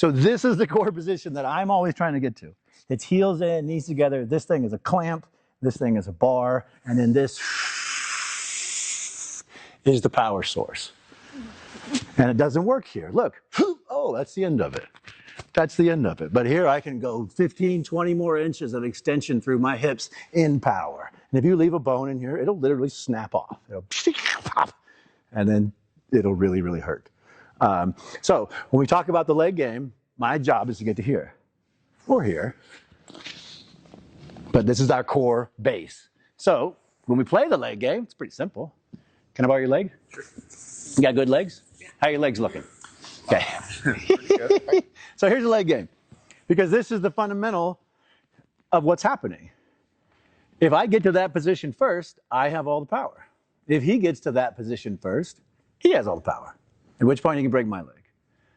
So this is the core position that I'm always trying to get to. It's heels in, knees together. This thing is a clamp. This thing is a bar. And then this is the power source. And it doesn't work here. Look. Oh, that's the end of it. That's the end of it. But here I can go 15, 20 more inches of extension through my hips in power. And if you leave a bone in here, it'll literally snap off. It'll pop, and then it'll really, really hurt. So when we talk about the leg game, my job is to get to here or here. But this is our core base. So when we play the leg game, it's pretty simple. Can I borrow your leg? Sure. You got good legs? How are your legs looking? Okay. So here's the leg game. Because this is the fundamental of what's happening. If I get to that position first, I have all the power. If he gets to that position first, he has all the power. At which point he can break my leg.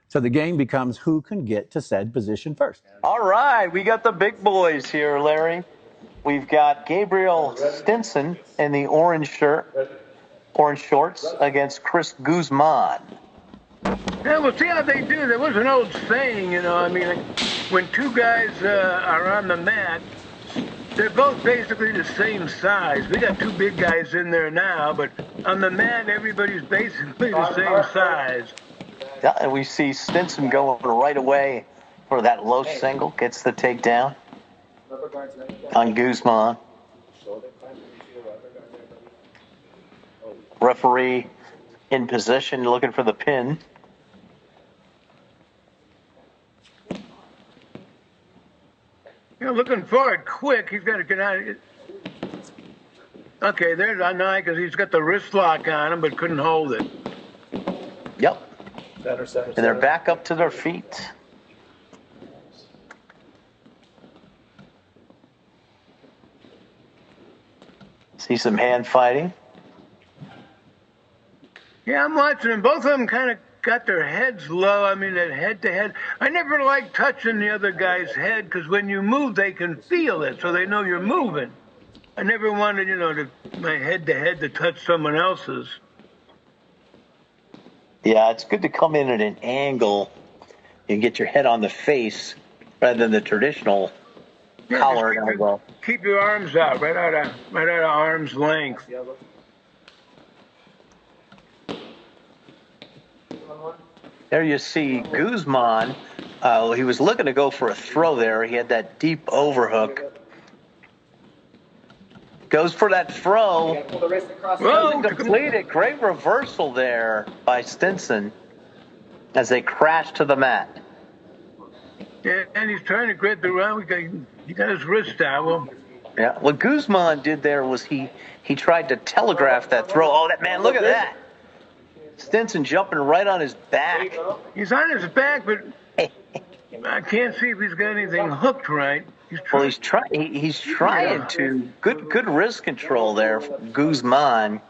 So the game becomes who can get to said position first. All right, we got the big boys here, Larry. We've got Gabriel Stinson in the orange shorts against Chris Guzman. Yeah, we'll see how they do. There was an old saying, when two guys are on the mat, they're both basically the same size. We got two big guys in there now, but on the mat, everybody's basically the same size. Yeah, and we see Stinson going right away for that low single, gets the takedown on Guzman. Referee in position, looking for the pin. Looking for it quick. He's got to get out of it. Okay, there's Anai because he's got the wrist lock on him, but couldn't hold it. Yep. And they're back up to their feet. See some hand fighting. Yeah, I'm watching them. Both of them kind of got their heads low. that head to head. I never like touching the other guy's head because when you move, they can feel it, so they know you're moving. I never wanted, my head to head to touch someone else's. Yeah, it's good to come in at an angle and get your head on the face rather than the traditional collar elbow. Keep your arms out, right out of arm's length. There you see Guzman. He was looking to go for a throw there. He had that deep overhook. Goes for that throw. Doesn't complete it. Great reversal there by Stinson as they crash to the mat. Yeah, and he's trying to grab the round. He got his wrist out. Well, yeah. What Guzman did there was he tried to telegraph that throw. Oh, that man! Look at that. Stinson jumping right on his back. He's on his back, but I can't see if he's got anything hooked right. He's trying to. Good wrist control there, Guzman.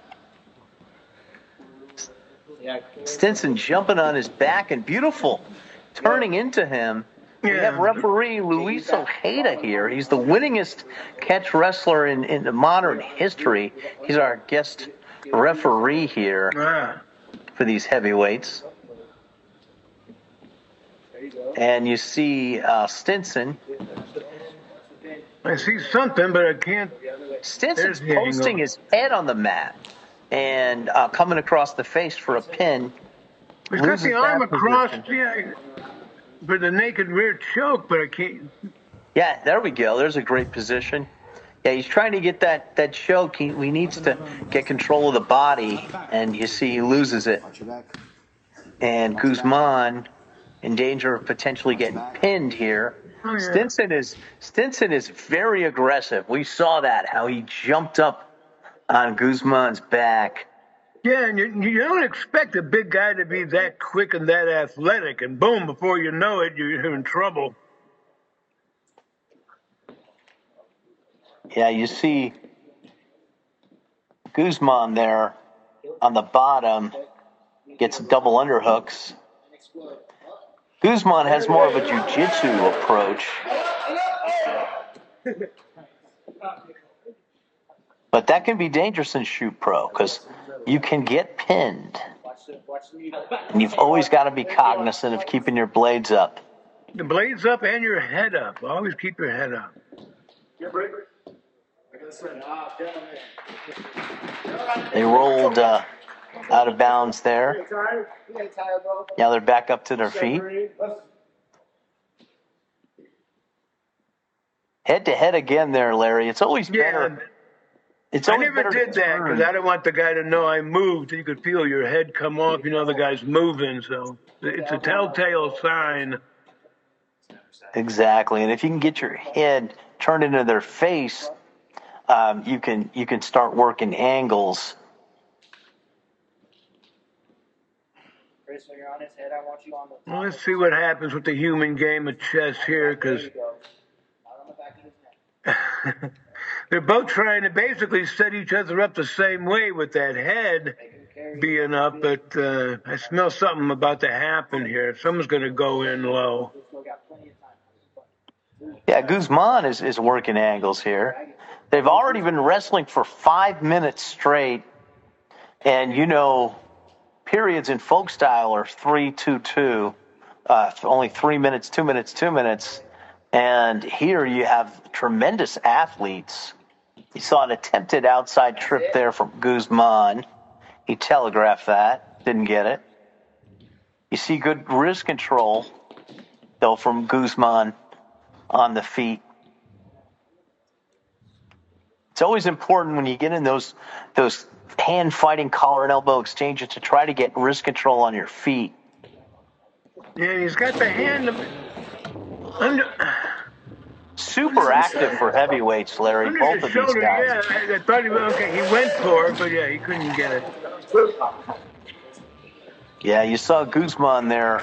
Stinson jumping on his back and beautiful turning into him. We have referee Luis Ojeda here. He's the winningest catch wrestler in the modern history. He's our guest referee here for these heavyweights. And you see Stinson. I see something, but I can't. Stinson's posting his head on the mat and coming across the face for a pin. He's got the arm across, for the naked rear choke, but I can't. Yeah, there we go. There's a great position. Yeah, he's trying to get that choke. He needs to get control of the body, and you see he loses it. And Guzman in danger of potentially getting pinned here. Oh, yeah. Stinson is very aggressive. We saw that, how he jumped up on Guzman's back. Yeah, and you don't expect a big guy to be that quick and that athletic, and boom, before you know it, you're in trouble. Yeah, you see Guzman there on the bottom gets double underhooks. Guzman has more of a jiu-jitsu approach. But that can be dangerous in Shoot Pro because you can get pinned. And you've always got to be cognizant of keeping your blades up. The blades up and your head up. Always keep your head up. They rolled out of bounds there. Now they're back up to their feet. Head to head again there, Larry. It's always better. I never did that because I don't want the guy to know I moved. You could feel your head come off. You know the guy's moving, so it's a telltale sign. Exactly, and if you can get your head turned into their face, you can start working angles. Well, let's see what happens with the human game of chess here, because they're both trying to basically set each other up the same way with that head being up, but I smell something about to happen here. Someone's going to go in low. Yeah, Guzman is working angles here. They've already been wrestling for 5 minutes straight, and periods in folk style are 3-2-2, only 3 minutes, 2 minutes, 2 minutes. And here you have tremendous athletes. You saw an attempted outside trip there from Guzman. He telegraphed that, didn't get it. You see good wrist control, though, from Guzman on the feet. It's always important when you get in those hand fighting collar and elbow exchanges to try to get wrist control on your feet. Yeah, he's got the hand under. Super active for heavyweights, Larry. Under Both the of shoulder, these guys. yeah. I thought he went for it, but yeah, he couldn't get it. Yeah, you saw Guzman there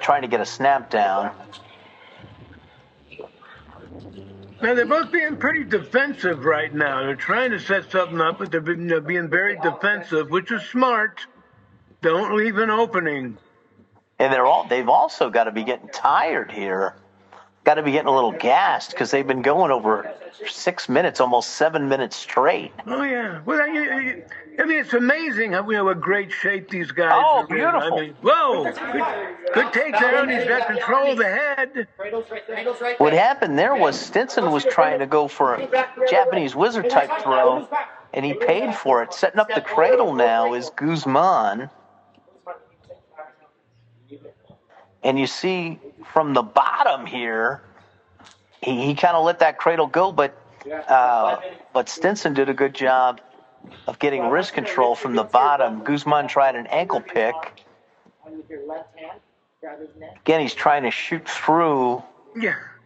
trying to get a snap down. Now, they're both being pretty defensive right now. They're trying to set something up, but they're being very defensive, which is smart. Don't leave an opening. And they've also got to be getting tired here. Got to be getting a little gassed because they've been going over 6 minutes, almost 7 minutes straight. Oh, yeah. Well, I mean, it's amazing how what great shape these guys are in. Beautiful. I mean, whoa. Good takedown. He's got control of the head. What happened there was Stinson was trying to go for a Japanese wizard type throw, and he paid for it. Setting up the cradle now is Guzman. And you see from the bottom here, he kind of let that cradle go, but Stinson did a good job of getting wrist control from the bottom. Guzman tried an ankle pick. Again, he's trying to shoot through,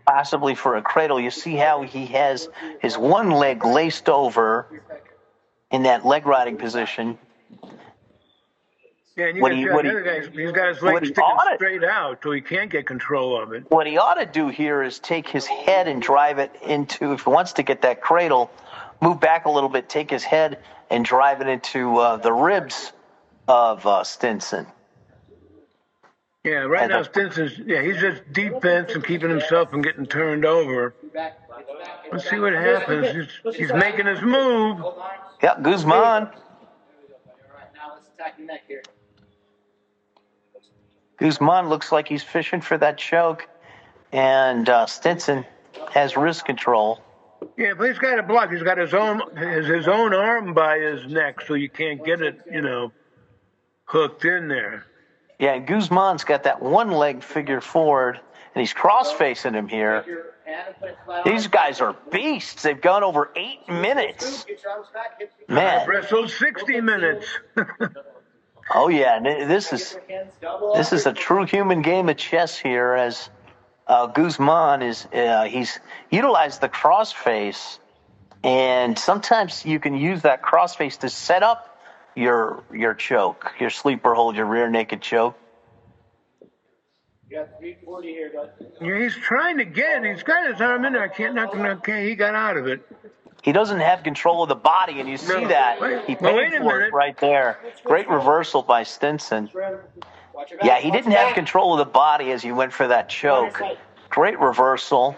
possibly for a cradle. You see how he has his one leg laced over in that leg riding position. Yeah, and he's got his legs sticking straight out, so he can't get control of it. What he ought to do here is take his head and drive it into, if he wants to get that cradle, move back a little bit, take his head and drive it into the ribs of Stinson. Yeah, right now Stinson's, he's just defense and keeping himself from getting turned over. Let's see what happens. He's making his move. Yep, Guzman. Guzman looks like he's fishing for that choke, and Stinson has wrist control. Yeah, but he's got a block. He's got his own arm by his neck, so you can't get it, hooked in there. Yeah, and Guzman's got that one leg figure forward, and he's cross-facing him here. These guys are beasts. They've gone over 8 minutes. Man. I've wrestled 60 minutes. Oh, yeah, this is a true human game of chess here, as Guzman he's utilized the crossface, and sometimes you can use that crossface to set up your choke, your sleeper hold, your rear naked choke. You got 340 here, bud. Yeah, he's trying to get it. He's got his arm in there. I can't knock him. Okay, he got out of it. He doesn't have control of the body, and you see that. He paid for it right there. Great reversal by Stinson. Yeah, he didn't have control of the body as he went for that choke. Great reversal.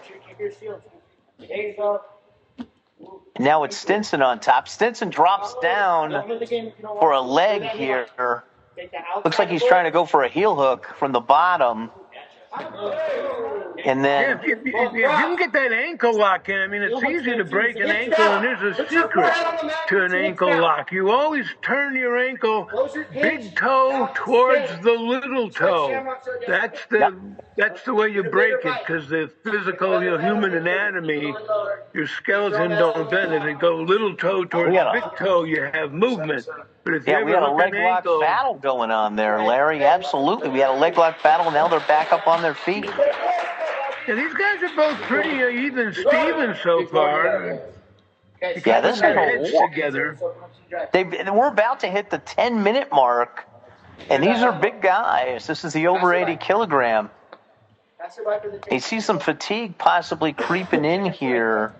Now it's Stinson on top. Stinson drops down for a leg here. Looks like he's trying to go for a heel hook from the bottom. And then if you can get that ankle lock in, I mean, it's easy to break an ankle, and there's a secret to an ankle lock. You always turn your ankle big toe towards the little toe. That's the way you break it, because the physical, human anatomy, your skeleton don't bend. If you go little toe towards big toe, you have movement. But if you we had a hook leg an lock ankle, battle going on there, Larry. Absolutely. We had a leg lock battle. Now they're back up on their feet. yeah, these guys are both pretty even Steven so far. Yeah, this is heads a war. together. We're about to hit the 10-minute mark, and these are big guys. This is the over 80 kilogram. You see some fatigue possibly creeping in here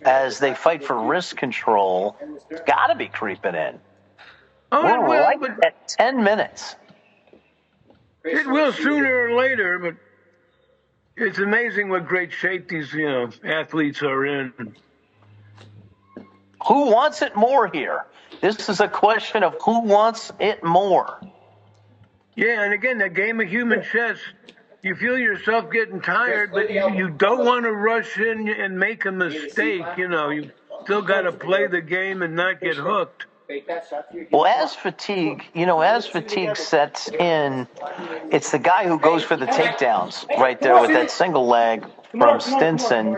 as they fight for wrist control. It's got to be creeping in. Oh, We're it will, right but at 10 minutes. it will sooner or later. But it's amazing what great shape these athletes are in. Who wants it more here? This is a question of who wants it more. Yeah, and again, that game of human chess, you feel yourself getting tired, but you don't want to rush in and make a mistake. You still got to play the game and not get hooked. Well, as fatigue sets in, it's the guy who goes for the takedowns right there with that single leg from Stinson.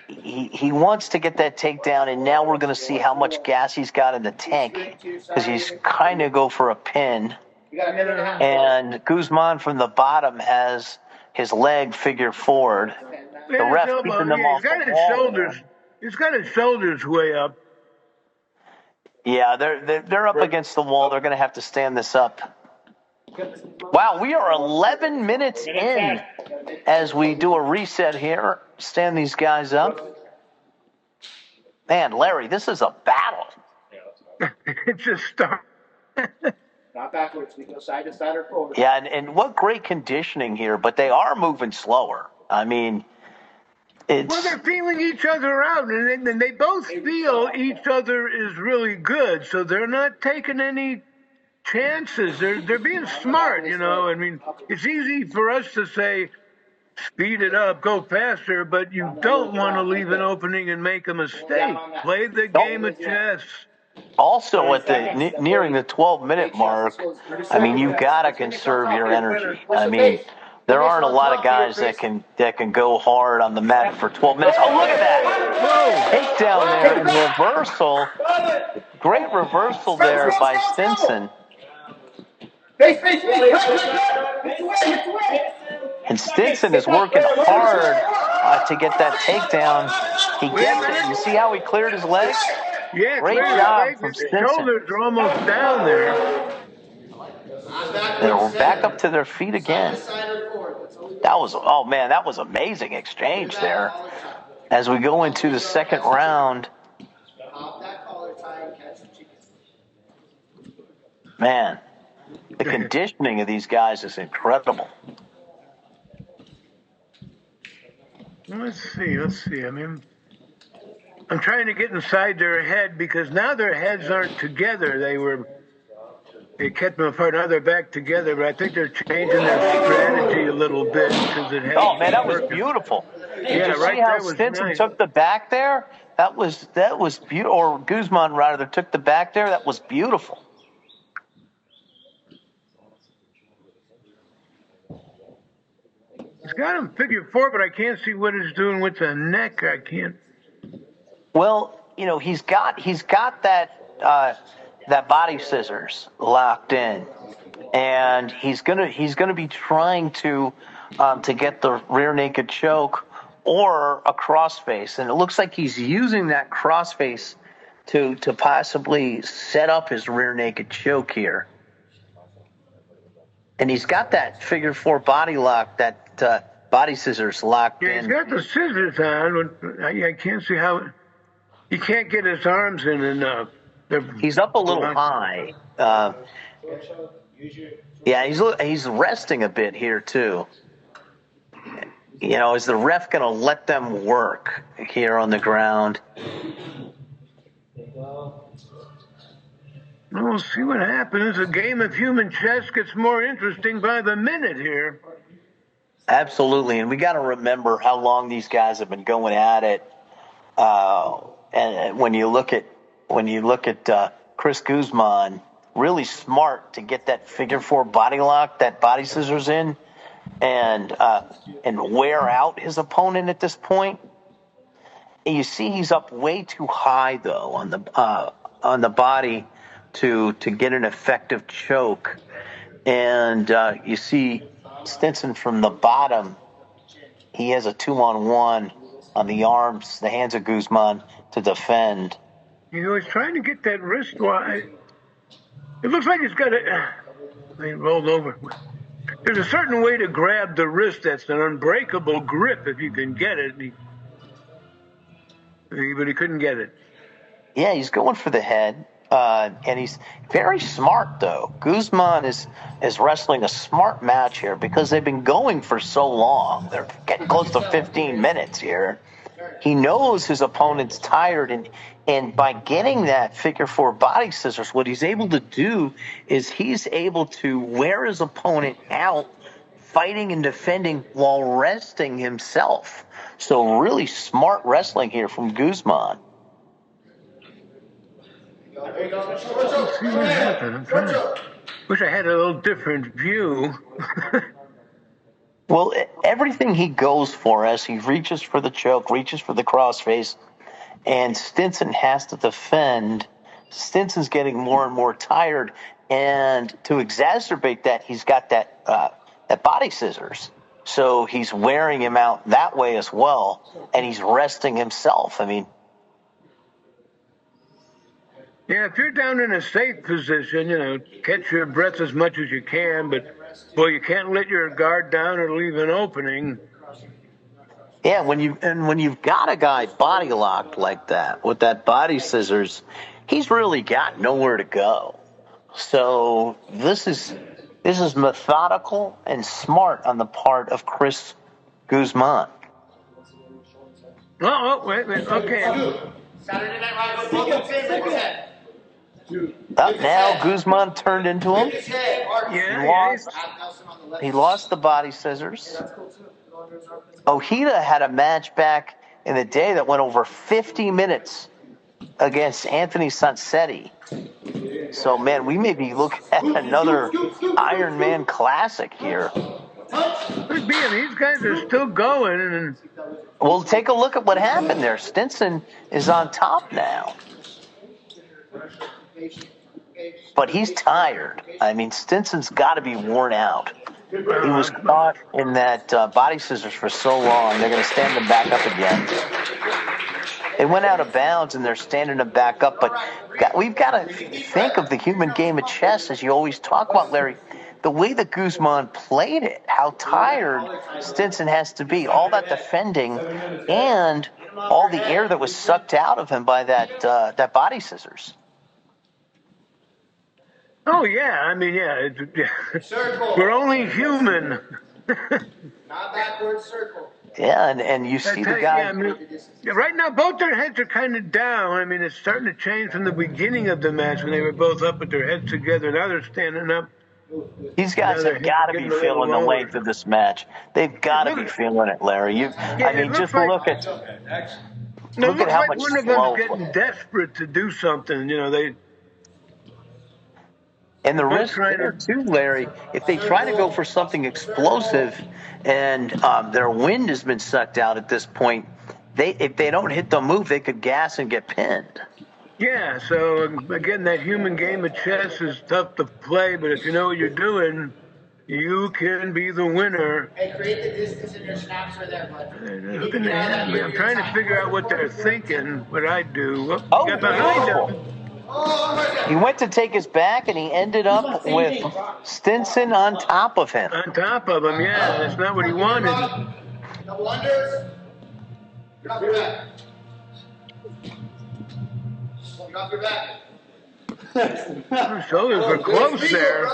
He wants to get that takedown, and now we're going to see how much gas he's got in the tank, because he's kind of go for a pin. And Guzman from the bottom has his leg figure forward. The ref keeping them off the wall. He's got his shoulders way up. Yeah, they're up against the wall. They're going to have to stand this up. Wow, we are 11 minutes in as we do a reset here. Stand these guys up. Man, Larry, this is a battle. It's just start. Not backwards. We go side to side or forward. Yeah, and what great conditioning here, but they are moving slower. I mean, Well, they're feeling each other out, and they both feel each other is really good, so they're not taking any chances. They're being smart, I mean, it's easy for us to say, speed it up, go faster, but you don't want to leave an opening and make a mistake. Play the game of chess. Also, at the nearing the 12-minute mark, I mean, you've got to conserve your energy. I mean, there aren't a lot of guys that can go hard on the mat for 12 minutes. Oh, look at that! Takedown there in reversal. Great reversal there by Stinson. And Stinson is working hard to get that takedown. He gets it. You see how he cleared his legs? Yeah, great job from his Stinson. shoulders are almost down there. And we're back up to their feet again. That was amazing exchange there. As we go into the second round, man, the conditioning of these guys is incredible. Let's see. I mean, I'm trying to get inside their head, because now their heads aren't together. They kept them apart. Now they're back together, but I think they're changing their strategy a little bit, because it has. Oh man, that was beautiful. Did you see how Stinson took the back there? That was beautiful. Or Guzman rather took the back there. That was beautiful. He's got him figure four, but I can't see what he's doing with the neck. I can't. Well, he's got that body scissors locked in, and he's gonna be trying to get the rear naked choke or a crossface, and it looks like he's using that crossface to possibly set up his rear naked choke here. And he's got that figure four body lock, that body scissors locked in. Yeah, he's got the scissors on, but I can't see how. He can't get his arms in enough. He's up a little high. Yeah, he's resting a bit here too. Is the ref going to let them work here on the ground? We'll see what happens. The game of human chess gets more interesting by the minute here. Absolutely, and we got to remember how long these guys have been going at it. And when you look at Chris Guzman, really smart to get that figure four body lock, that body scissors in, and wear out his opponent at this point. And you see he's up way too high though on the body to get an effective choke, and you see Stinson from the bottom. He has a 2-on-1 on the arms, the hands of Guzman to defend. You know, he's trying to get that wrist wide. It looks like he's got it. He rolled over. There's a certain way to grab the wrist that's an unbreakable grip if you can get it. But he couldn't get it. Yeah, he's going for the head. And he's very smart, though. Guzman is wrestling a smart match here because they've been going for so long. They're getting close to 15 minutes here. He knows his opponent's tired, and by getting that figure four body scissors, what he's able to do is he's able to wear his opponent out, fighting and defending while resting himself. So really smart wrestling here from Guzman. Wish I had a little different view. Well, everything he goes for as he reaches for the choke, reaches for the crossface, and Stinson has to defend. Stinson's getting more and more tired, and to exacerbate that, he's got that body scissors. So he's wearing him out that way as well, and he's resting himself. I mean, yeah, if you're down in a safe position, you know, catch your breath as much as you can, but, well, you can't let your guard down or leave an opening. yeah, when you've got a guy body locked like that with that body scissors, he's really got nowhere to go. So this is methodical and smart on the part of Chris Guzman. Wait, okay. Saturday Night Live, welcome to Up now, Guzman turned into him. He lost the body scissors. Ojeda had a match back in the day that went over 50 minutes against Anthony Sansetti. So, man, we may be looking at another Iron Man classic here. Could be. These guys are still going. And Well, take a look at what happened there. Stinson is on top now. But he's tired. I mean, Stinson's got to be worn out. He was caught in that body scissors for so long. They're going to stand him back up again. They went out of bounds, and they're standing him back up. But we've got to think of the human game of chess, as you always talk about, Larry. The way that Guzman played it, how tired Stinson has to be, all that defending, and all the air that was sucked out of him by that body scissors. oh, yeah. I mean, yeah. We're only human. Not backward circle. Yeah, and you see the guy. Yeah, I mean, right now, both their heads are kind of down. I mean, it's starting to change from the beginning of the match when they were both up with their heads together. Now they're standing up. These guys have got to be feeling the length of this match. They've got to be feeling it, Larry. Just look at how much one of them's getting desperate to do something. You know, and the risk there too, Larry, if they try to go for something explosive and their wind has been sucked out at this point, if they don't hit the move, they could gas and get pinned. Yeah, so again, that human game of chess is tough to play, but if you know what you're doing, you can be the winner. Hey, create the distance in your snaps right there, bud. I'm trying to figure out what they're thinking, what I do. Oh, got behind beautiful. him. He went to take his back, and he ended up with Stinson on top of him. On top of him, yeah. That's not what he wanted. Double unders. Get off your back. Get off your back. Our shoulders were close there.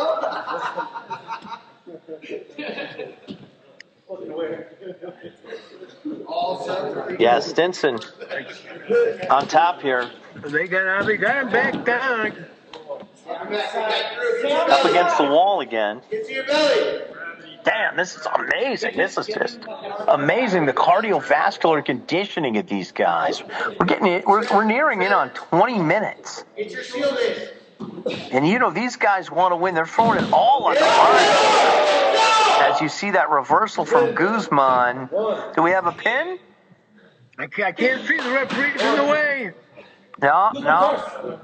Yeah, Stinson on top here. They got him back down. Up against the wall again. Get to your belly. Damn, this is amazing. This is just amazing. The cardiovascular conditioning of these guys. We're nearing in on 20 minutes. Get your shield in. And these guys want to win. They're throwing it all on the line. As you see that reversal from Guzman. Do we have a pin? I can't see the referee's in the way. No.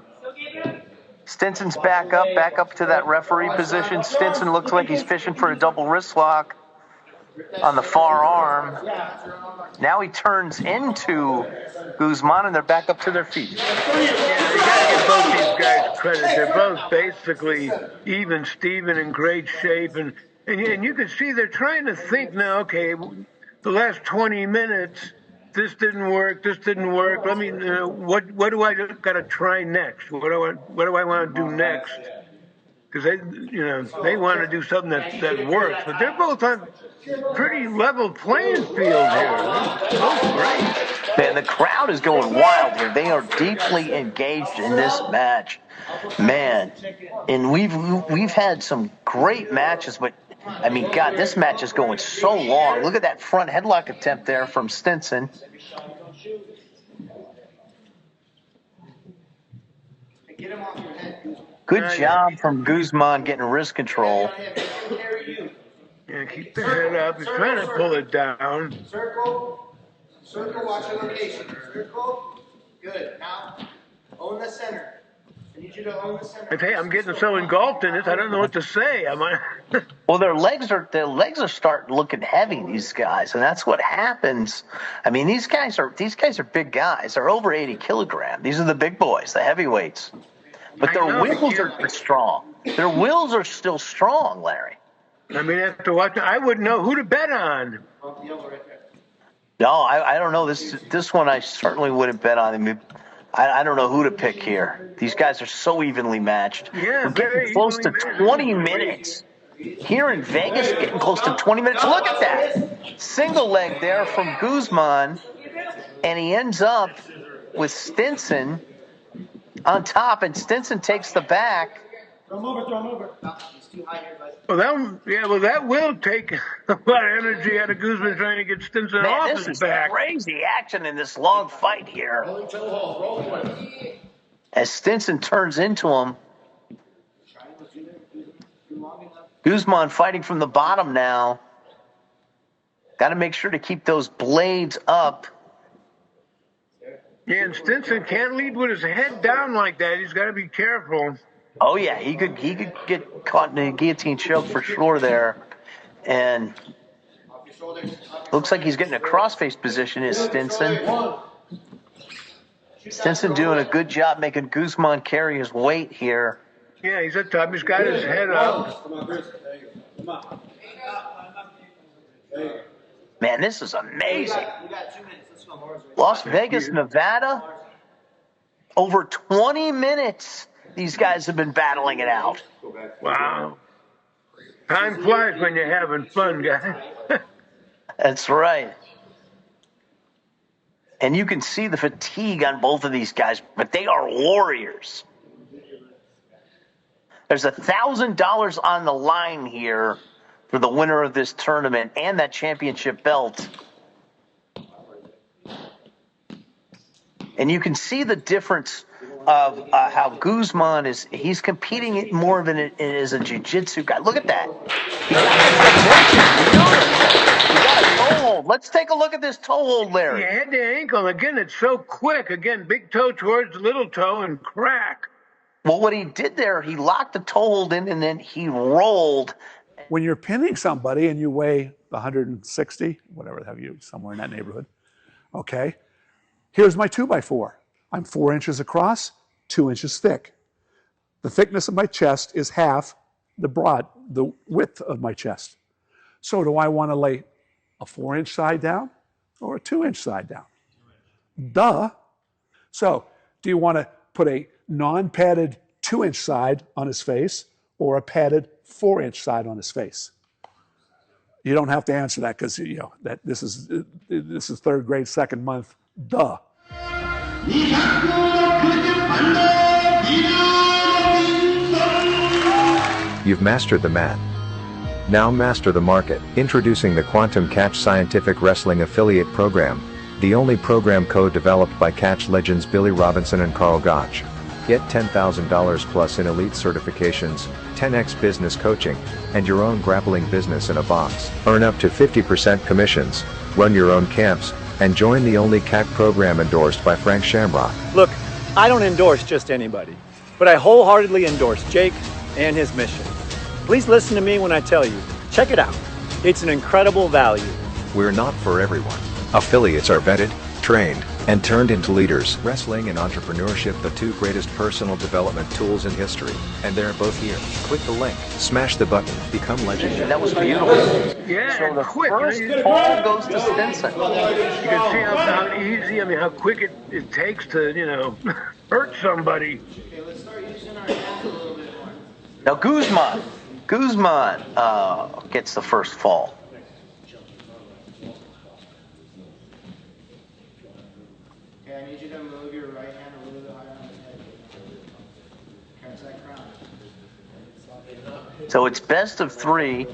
Stinson's back up to that referee position. Stinson looks like he's fishing for a double wrist lock on the far arm. Now he turns into Guzman, and they're back up to their feet. Yeah, you got to give both these guys credit. They're both basically even Steven in great shape. And you can see they're trying to think now, okay, the last 20 minutes, this didn't work. Let me, what do I got to try next? What do I want to do next? Because they want to do something that works. But they're both on pretty level playing field here. They're both great. Man, the crowd is going wild here. They are deeply engaged in this match, man. And we've had some great matches, but I mean, God, this match is going so long. Look at that front headlock attempt there from Stinson. Good job from Guzman getting wrist control. Yeah, keep the head up. He's trying to pull it down. Circle, watch your location. Circle, good. Now, own the center. I need you to own the center. Hey, I'm getting so engulfed in this, I don't know what to say. Well, their legs are starting looking heavy, these guys, and that's what happens. I mean, these guys are big guys. They're over 80 kilograms. These are the big boys, the heavyweights. But their wills are strong. Their wills are still strong, Larry. I mean, after watching, I wouldn't know who to bet on. No, I don't know. This one I certainly wouldn't bet on. I mean, I don't know who to pick here. These guys are so evenly matched. Yeah, we're getting close to 20 minutes. Here in Vegas, getting close to 20 minutes. Look at that. Single leg there from Guzman. And he ends up with Stinson on top, and Stinson takes the back. Throw him over. He's too high here, bud. Well, that will take a lot of energy out of Guzman trying to get Stinson off his back. This is crazy action in this long fight here. As Stinson turns into him, Guzman fighting from the bottom now. Got to make sure to keep those blades up. Yeah, and Stinson can't lead with his head down like that. He's got to be careful. Oh yeah, he could get caught in a guillotine choke for sure there, and looks like he's getting a crossface position. Is Stinson? Stinson doing a good job making Guzman carry his weight here. Yeah, he's at top. He's got his head up. Man, this is amazing. Las Vegas, Nevada, over 20 minutes. These guys have been battling it out. Wow. Time flies when you're having fun, guys. That's right. And you can see the fatigue on both of these guys, but they are warriors. There's $1,000 on the line here for the winner of this tournament and that championship belt. And you can see the difference of how Guzman he's competing it more of as a jiu-jitsu guy. Look at that. He got a toe hold. Let's take a look at this toe hold, Larry. Yeah, head to ankle. Again, it's so quick. Again, big toe towards the little toe and crack. Well, what he did there, he locked the toe hold in and then he rolled. When you're pinning somebody and you weigh 160, whatever have you, somewhere in that neighborhood, okay, here's my 2x4. I'm 4 inches across, 2 inches thick. The thickness of my chest is half the width of my chest. So do I want to lay a 4-inch side down or a 2-inch side down? Duh. So do you want to put a non-padded 2-inch side on his face or a padded 4-inch side on his face? You don't have to answer that because that this is third grade, second month. Duh. You've mastered the mat. Now master the market. Introducing the Quantum Catch Scientific Wrestling Affiliate Program, the only program code developed by catch legends Billy Robinson and Carl Gotch. Get $10,000 plus in elite certifications, 10x business coaching, and your own grappling business in a box. Earn up to 50% commissions, run your own camps, and join the only CAC program endorsed by Frank Shamrock. Look, I don't endorse just anybody, but I wholeheartedly endorse Jake and his mission. Please listen to me when I tell you, check it out. It's an incredible value. We're not for everyone. Affiliates are vetted, trained, and turned into leaders. Wrestling and entrepreneurship, the two greatest personal development tools in history. And they're both here. Click the link, smash the button, become legendary. That was beautiful. Yeah, So the quick. first fall goes to Stinson. You can see how easy, how quick it takes to, hurt somebody. Okay, let's start using our hands a little bit more. Now Guzman gets the first fall. Okay, I need you to move your right hand a little bit higher on the head. Catch that crown. So it's best of 3.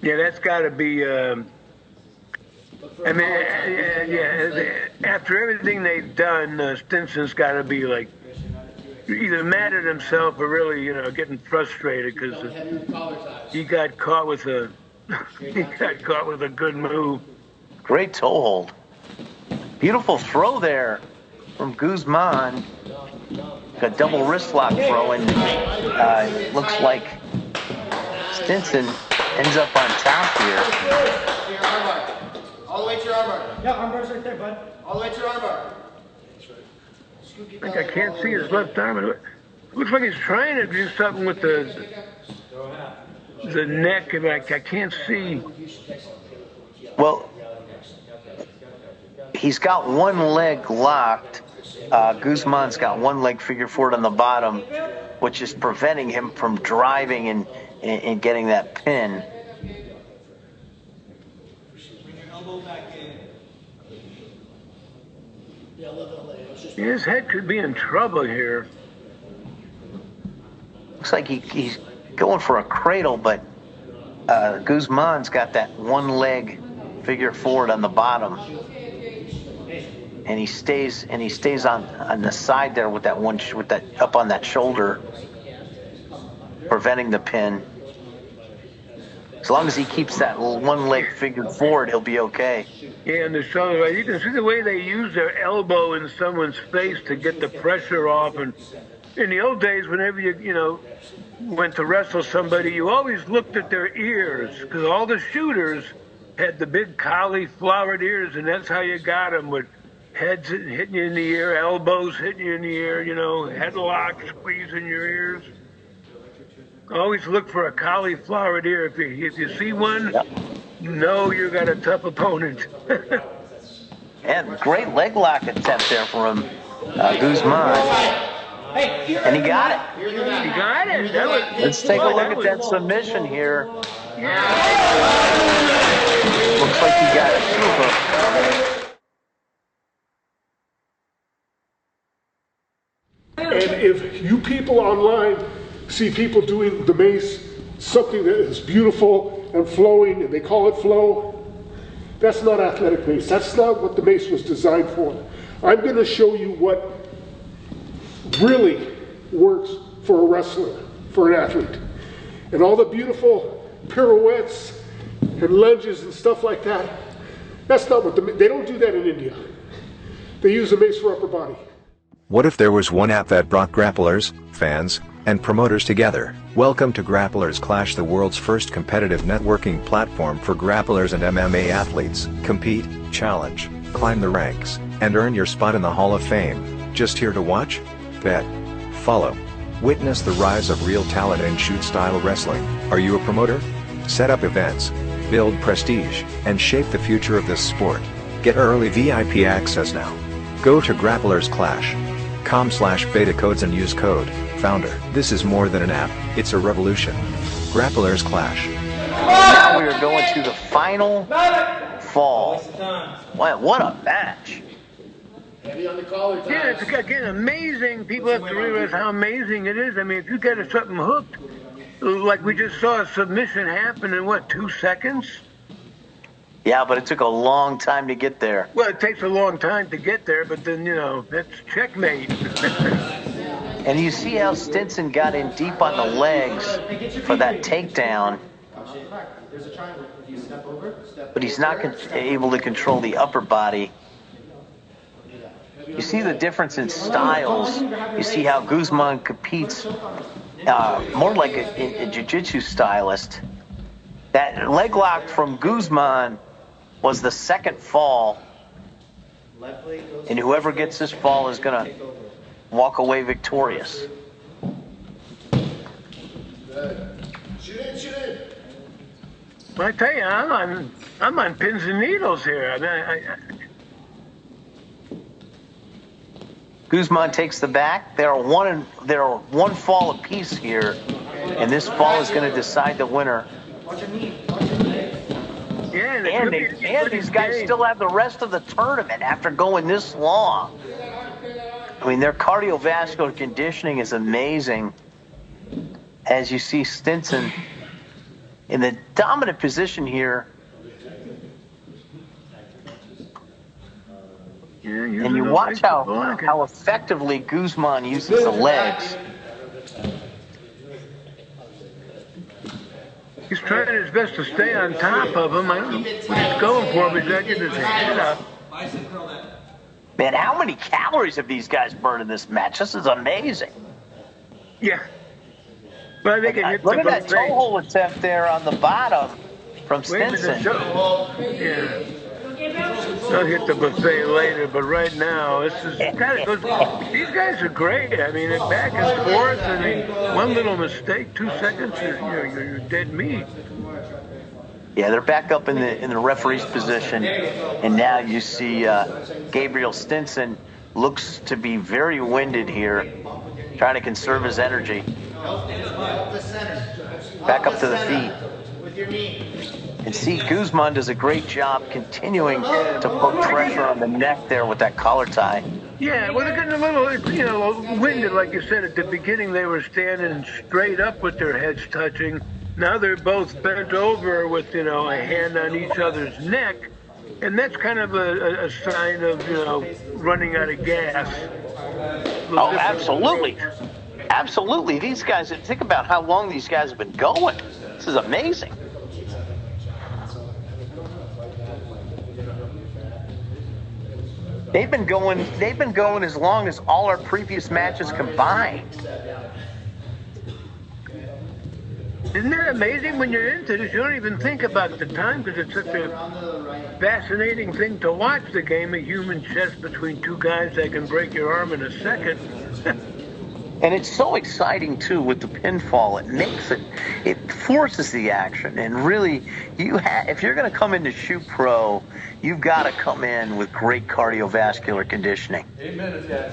Yeah, that's got to be. After everything they've done, Stinson's got to be like either mad at himself or really, getting frustrated because he got caught with a good move. Great toe hold. Beautiful throw there from Guzman. A double wrist lock throw, and looks like Stinson ends up on top here. To your armbar. All the way to your armbar. Yeah, armbar's right there, bud. All the way to your armbar. I think I can't see his left arm. It looks like he's trying to do something with the neck, and I can't see. Well, he's got one leg locked. Guzman's got one leg figure 4 on the bottom, which is preventing him from driving and getting that pin. His head could be in trouble here. Looks like he's going for a cradle, but Guzman's got that one leg figure 4 on the bottom. And he stays on the side there with that up on that shoulder, preventing the pin. As long as he keeps that one leg figured forward, he'll be okay. Yeah, and the shoulder. You can see the way they use their elbow in someone's face to get the pressure off. And in the old days, whenever you went to wrestle somebody, you always looked at their ears because all the shooters had the big cauliflowered ears, and that's how you got them, with heads hitting you in the ear, elbows hitting you in the ear, headlocks squeezing your ears. Always look for a cauliflowered ear. If you see one, you know you got a tough opponent. And great leg lock attempt there from Guzman. And he got it. He got it. Let's take a look at that submission here. Yeah. Looks like he got it. And if you people online see people doing the mace, something that is beautiful and flowing, and they call it flow, that's not athletic mace. That's not what the mace was designed for. I'm going to show you what really works for a wrestler, for an athlete. And all the beautiful pirouettes and lunges and stuff like that, that's not what they don't do that in India. They use a mace for upper body. What if there was one app that brought grapplers, fans, and promoters together? Welcome to Grapplers Clash, the world's first competitive networking platform for grapplers and MMA athletes. Compete, challenge, climb the ranks, and earn your spot in the Hall of Fame. Just here to watch, bet, follow, witness the rise of real talent in shoot-style wrestling. Are you a promoter? Set up events, build prestige, and shape the future of this sport. Get early VIP access now. Go to grapplers.com/beta codes and use code FOUNDER. This is more than an app, it's a revolution. Grapplers Clash. Now we are going to the final fall. Wow, what a match. Heavy on the collar ties. Yeah, it's again amazing. People have to realize how amazing it is. I mean, if you get something hooked, like we just saw a submission happen in what, 2 seconds? Yeah, but it took a long time to get there. Well, it takes a long time to get there, but then, you know, that's checkmate. And you see how Stinson got in deep on the legs for that takedown. But he's not able to control the upper body. You see the difference in styles. You see how Guzman competes more like a jiu-jitsu stylist. That leg lock from Guzman was the second fall. And whoever gets this fall is going to walk away victorious. Shoot in. I tell you, I'm on pins and needles here. I mean, Guzman takes the back. There are one fall apiece here, and this fall is going to decide the winner. yeah, And these guys still have the rest of the tournament after going this long. I mean, their cardiovascular conditioning is amazing. As you see Stinson in the dominant position here. And you watch how effectively Guzman uses the legs. He's trying his best to stay on top of him. I don't know what he's going for, but he's got to get his head up. Man, how many calories have these guys burned in this match? This is amazing. Yeah. Well, they can hit Look the at that buffet. toe hole attempt there on the bottom from Stinson. Yeah. I'll hit the buffet later, but right now, this is kind of goes. These guys are great. I mean, it's back and forth, and one little mistake, 2 seconds, you're dead meat. Yeah, they're back up in the referee's position, and now you see Gabriel Stinson looks to be very winded here, trying to conserve his energy. Back up to the feet. And see, Guzman does a great job continuing to put pressure on the neck there with that collar tie. Yeah, well, they're getting a little, winded, like you said. At the beginning, they were standing straight up with their heads touching. Now they're both bent over with, a hand on each other's neck. And that's kind of a sign of, running out of gas. Oh, absolutely. Absolutely. These guys, think about how long these guys have been going. This is amazing. They've been going as long as all our previous matches combined. Isn't that amazing? When you're into this, you don't even think about the time because it's such a fascinating thing to watch. The game of human chess between two guys that can break your arm in a second. And it's so exciting too with the pinfall. It forces the action. And really, if you're going to come into Shoot Pro, you've got to come in with great cardiovascular conditioning. 8 minutes, guys.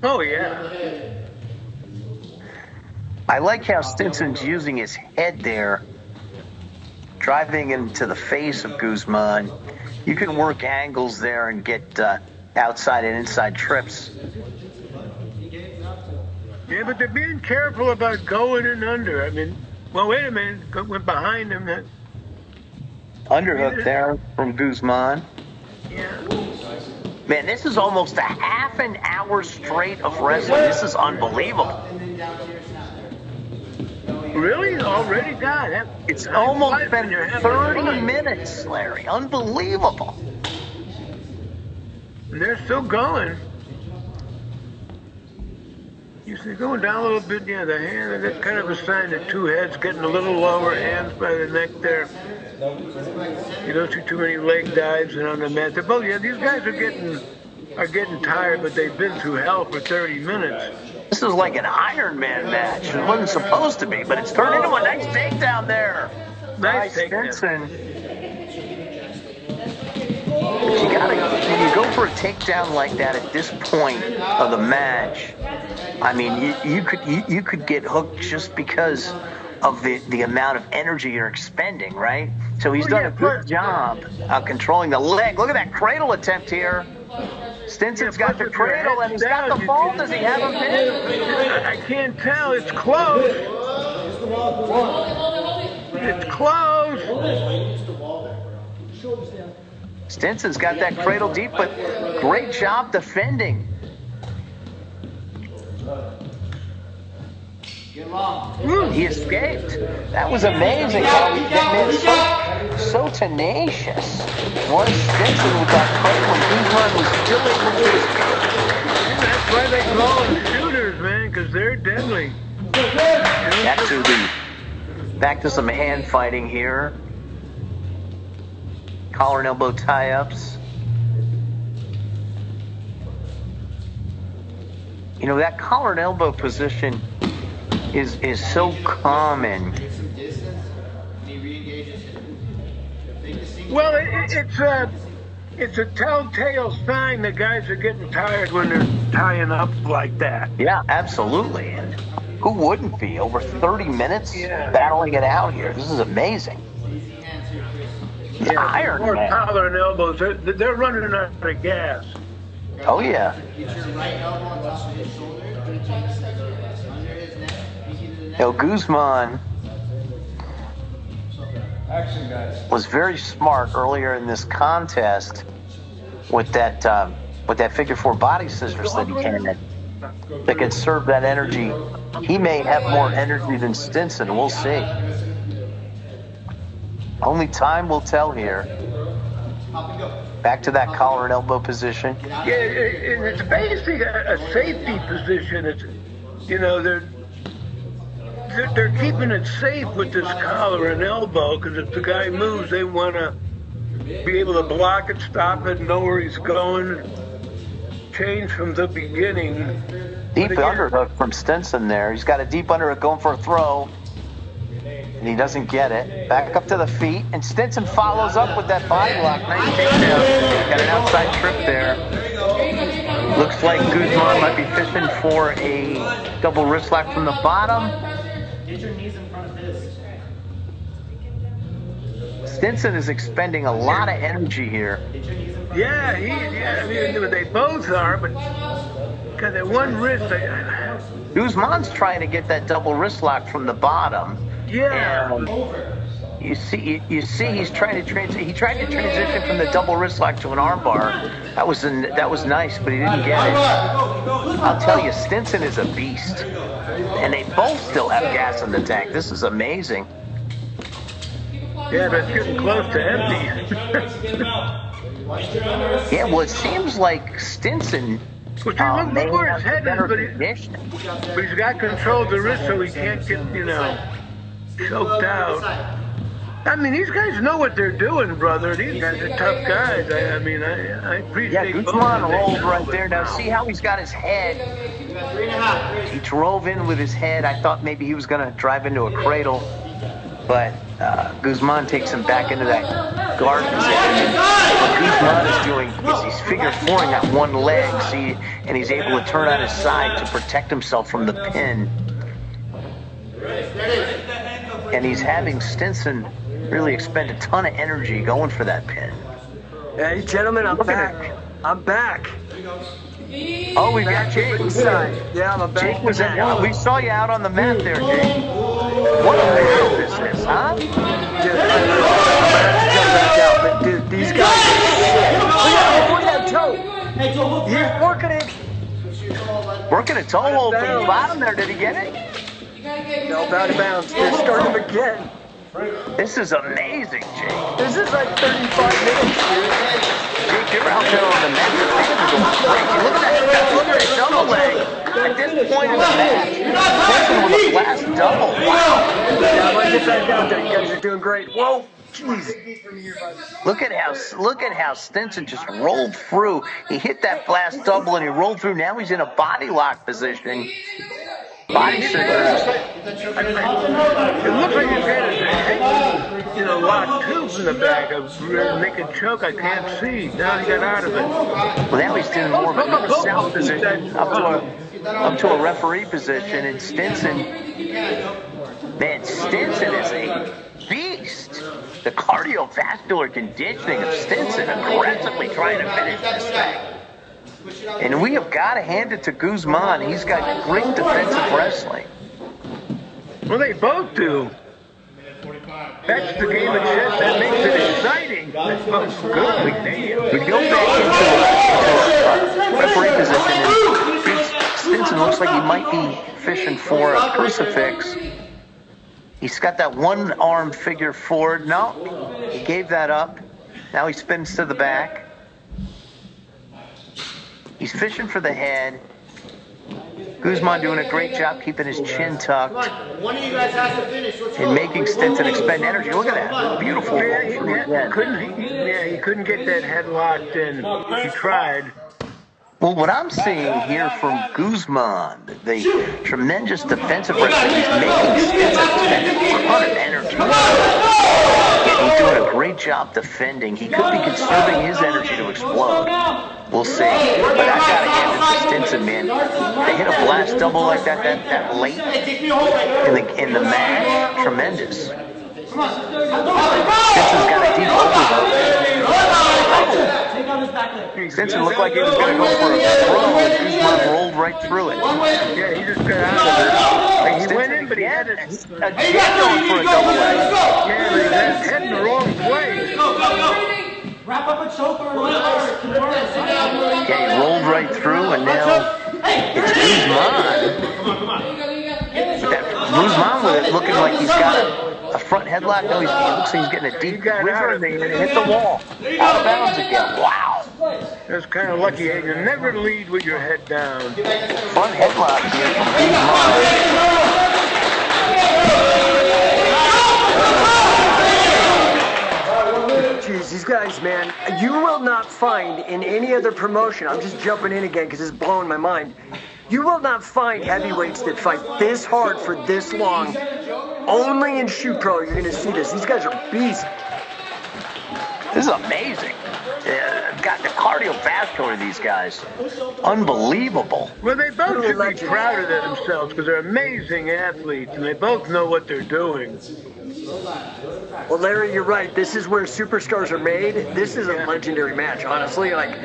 Oh yeah. I like how Stinson's using his head there, driving into the face of Guzman. You can work angles there and get outside and inside trips. Yeah, but they're being careful about going in under. I mean, well, wait a minute. Went behind him. Underhook there from Guzman. Yeah. Man, this is almost a half an hour straight of wrestling. This is unbelievable. Really? Already? God, It's almost been 30 minutes, Larry. Unbelievable. And they're still going. You see, going down a little bit, yeah, the hand, that's kind of a sign that two heads getting a little lower, hands by the neck there. You don't see too many leg dives and on the mat. Both, yeah, these guys are getting tired, but they've been through hell for 30 minutes. This is like an Iron Man match. It wasn't supposed to be, but it's turned into a nice takedown there. Nice Stinson. When you go for a takedown like that at this point of the match, I mean, you could get hooked just because of the amount of energy you're expending, right? So he's done a good job of controlling the leg. Look at that cradle attempt here. Stinson's got the cradle and he's got the ball. Does he have him pinned? I can't tell. It's close. It's close. Stinson's got that cradle deep, but great job defending. He escaped. That was amazing how he came in so tenacious. Was Stinson with that cradle, and Guzman was still able to escape. That's why they call them shooters, man, because they're deadly. Back to some hand fighting here. Collar and elbow tie-ups. You know, that collar and elbow position is so common. Well, it's a telltale sign that guys are getting tired when they're tying up like that. Yeah, absolutely. And who wouldn't be? Over 30 minutes battling it out here. This is amazing. Iron more Man. collar and elbows. They're running out of gas. Oh, yeah. Get your right elbow on top of his shoulder. Under his neck. Pinky to the neck. You know, Guzman was very smart earlier in this contest with that figure four body scissors that he had that could serve that energy. He may have more energy than Stinson. We'll see. Only time will tell here. Back to that collar and elbow position. Yeah, it's basically a safety position. It's, you know, they're keeping it safe with this collar and elbow, because if the guy moves, they want to be able to block it, stop it, know where he's going, change from the beginning. Deep underhook from Stinson there. He's got a deep underhook going for a throw, and he doesn't get it. Back up to the feet, and Stinson follows up with that body lock. Nice takedown. Got an outside trip there. Looks like Guzman might be fishing for a double wrist lock from the bottom. Get your knees in front of his. Stinson is expending a lot of energy here. Yeah, I mean, they both are, but because that one wrist, Guzman's trying to get that double wrist lock from the bottom. yeah. And you see, he's trying to he tried to transition from the double wrist lock to an armbar. That was nice, but he didn't get it. I'll tell you, Stinson is a beast, and they both still have gas in the tank. This is amazing. Yeah, but it's getting close to empty. Yeah, well, it seems like Stinson Well, see, look where his head is, better but condition. he's got control of the wrist so he can't get, choked out. I mean, these guys know what they're doing, brother. These guys are tough guys. I appreciate both Guzman of them. rolled right there. Now, see how he's got his head. He drove in with his head. I thought maybe he was going to drive into a cradle, but Guzman takes him back into that guard position. What Guzman is doing is he's figure fouring that one leg, see, and he's able to turn on his side to protect himself from the pin. And he's having Stinson really expend a ton of energy going for that pin. Hey, gentlemen, I'm back. I'm back. Oh, we got Jake. Yeah, I'm back. Jake was in. We saw you out on the mat there, Jake. What battle this is, huh? I'm gonna have to jump back out, but dude, these guys look at that toe. He's working it. Working a toe hold from the bottom there. Did he get it? No, out of bounds. They're starting him again. This is amazing, Jake. This is like 35 minutes, dude. Jake, you're out there on the mat. Your fans are going crazy. Look at that double leg. At this point in the match, Stinson with a last double. Wow. Yeah, I'm gonna get back out there. You guys are doing great. Whoa. Jeez. Look at how Stinson just rolled through. He hit that blast double and he rolled through. Now he's in a body lock position. Body scissors. It looks like he's got his head, locked tubes in the back. Make it choke. I can't see. Now he got out of it. Well, now he's in more of a south position, up to a referee position, and Stinson is a beast. The cardiovascular conditioning of Stinson aggressively trying to finish this thing. And we have got to hand it to Guzman. He's got great defensive wrestling. Well, they both do. That's the game of chess that makes it exciting. That's both good. We go back into referee position, and Stinson looks like he might be fishing for a crucifix. He's got that one-arm figure forward. No, he gave that up. Now he spins to the back. He's fishing for the head. Guzman doing a great job keeping his chin tucked. One of you guys has to finish. And making Stinson expend energy. Look at that. Beautiful. He couldn't get that head locked in. He tried. Well, what I'm seeing here from Guzman, the tremendous defensive wrestling, he's making Stinson expend a ton of energy. And he's doing a great job defending. He could be conserving his energy to explode. We'll see. But I gotta hand it to Stinson, man. They hit a blast double like that late in the match. Tremendous. Stinson's got a deep overhook. Stinson looked like he was going to go for a throw, and Guzman rolled right through it. Yeah, he just got out of it. He went in, but he had it. Again going for a double leg. Yeah, but he was heading the wrong way. Wrap up a choker and Okay, he rolled right through, and now it's Guzman. Guzman with it looking like he's got a front headlock. No, he looks like he's getting a deep river, and they hit the wall. Out of bounds again. Wow. That's kind of lucky. You never lead with your head down. Front headlock here from Guzman. Jeez, these guys, man, you will not find in any other promotion, I'm just jumping in again because it's blowing my mind, you will not find heavyweights that fight this hard for this long. Only in Shoot Pro you're going to see this. These guys are beasts. This is amazing. Got the cardiovascular of these guys. Unbelievable. Well, they both should be proud of themselves because they're amazing athletes and they both know what they're doing. Well, Larry, you're right. This is where superstars are made. This is a legendary match, honestly. Like,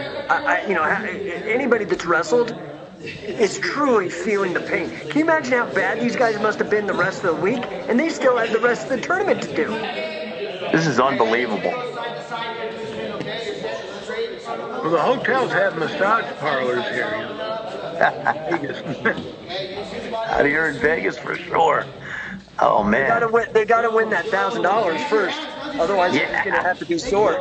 anybody that's wrestled is truly feeling the pain. Can you imagine how bad these guys must have been the rest of the week? And they still had the rest of the tournament to do. This is unbelievable. Well, the hotels have massage parlors here. Out here in Vegas for sure. Oh man. They gotta win that $1,000 first. Otherwise, it's gonna have to be sore.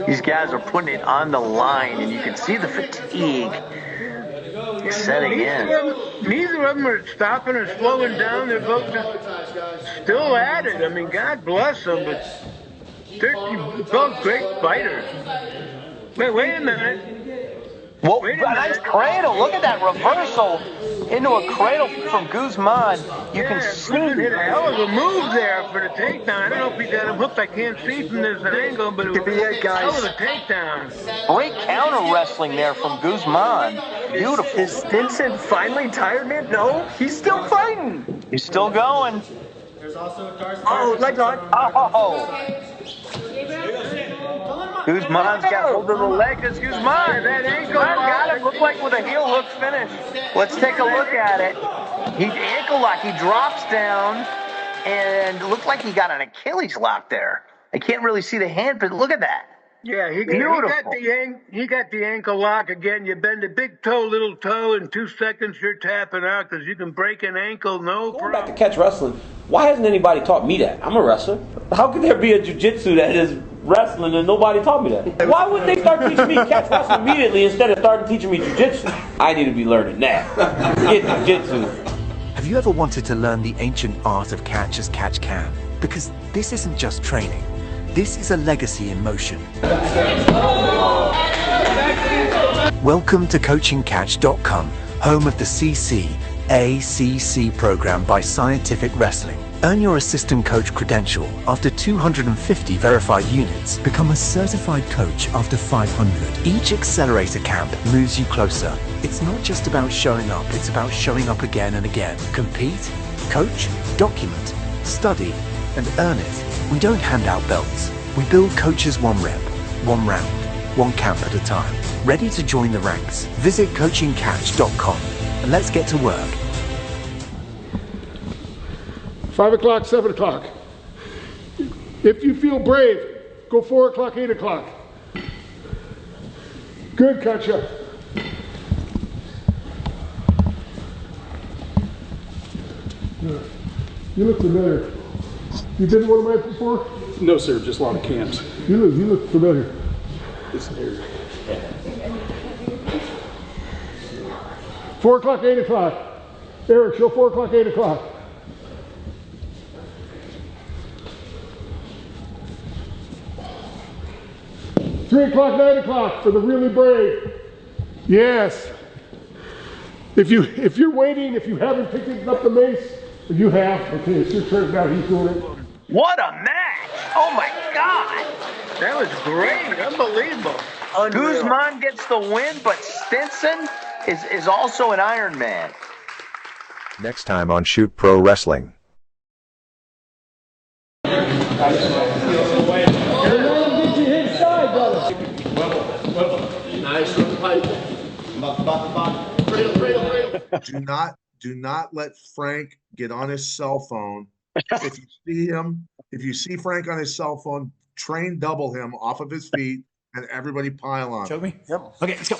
These guys are putting it on the line, and you can see the fatigue setting in. Neither of them are stopping or slowing down. They're both just still at it. I mean, God bless them, but they're both great fighters. Wait a minute. Whoa, a nice cradle. Look at that reversal into a cradle from Guzman. You can see. Guzman hit a hell of a move there for the takedown. I don't know if he got him hooked. I can't see from this angle, but it was a hell of a takedown. Great counter wrestling there from Guzman. Beautiful. Is Stinson finally tired, man? No, he's still fighting. He's still going. Oh, leg lock. Oh. Guzman's got hold of the leg. It's Guzman. That ankle got him. Looked like with a heel hook finish. Let's take a look at it. He ankle lock. He drops down, and it looked like he got an Achilles lock there. I can't really see the hand, but look at that. Yeah, he got the ankle lock again. You bend a big toe, little toe, in 2 seconds you're tapping out because you can break an ankle, no problem. Going back to catch wrestling, why hasn't anybody taught me that? I'm a wrestler. How could there be a jiu-jitsu that is wrestling and nobody taught me that? Why wouldn't they start teaching me catch wrestling immediately instead of starting teaching me jiu-jitsu? I need to be learning that. Get jiu-jitsu. Have you ever wanted to learn the ancient art of catch as catch can? Because this isn't just training. This is a legacy in motion. Welcome to CoachingCatch.com, home of the CCACC program by Scientific Wrestling. Earn your assistant coach credential after 250 verified units. Become a certified coach after 500. Each accelerator camp moves you closer. It's not just about showing up, it's about showing up again and again. Compete, coach, document, study, and earn it. We don't hand out belts. We build coaches 1 rep, 1 round, one camp at a time. Ready to join the ranks? Visit coachingcatch.com and let's get to work. 5 o'clock, 7 o'clock. If you feel brave, go 4 o'clock, 8 o'clock. Good, Katja. You look familiar. You been to one of mine before? No, sir, just a lot of camps. You look familiar. This area. 4 o'clock, 8 o'clock. Eric, show 4 o'clock, 8 o'clock. Three o'clock, 9 o'clock for the really brave. Yes. If you're waiting, if you haven't picked up the mace, you have. Okay, it's your turn now. He's doing it. What a match! Oh my God! That was great. Unbelievable. Guzman gets the win, but Stinson is also an Iron Man. Next time on Shoot Pro Wrestling. Do not let Frank get on his cell phone. If you see Frank on his cell phone, train double him off of his feet and everybody pile on. Show me? Yep. Okay, let's go.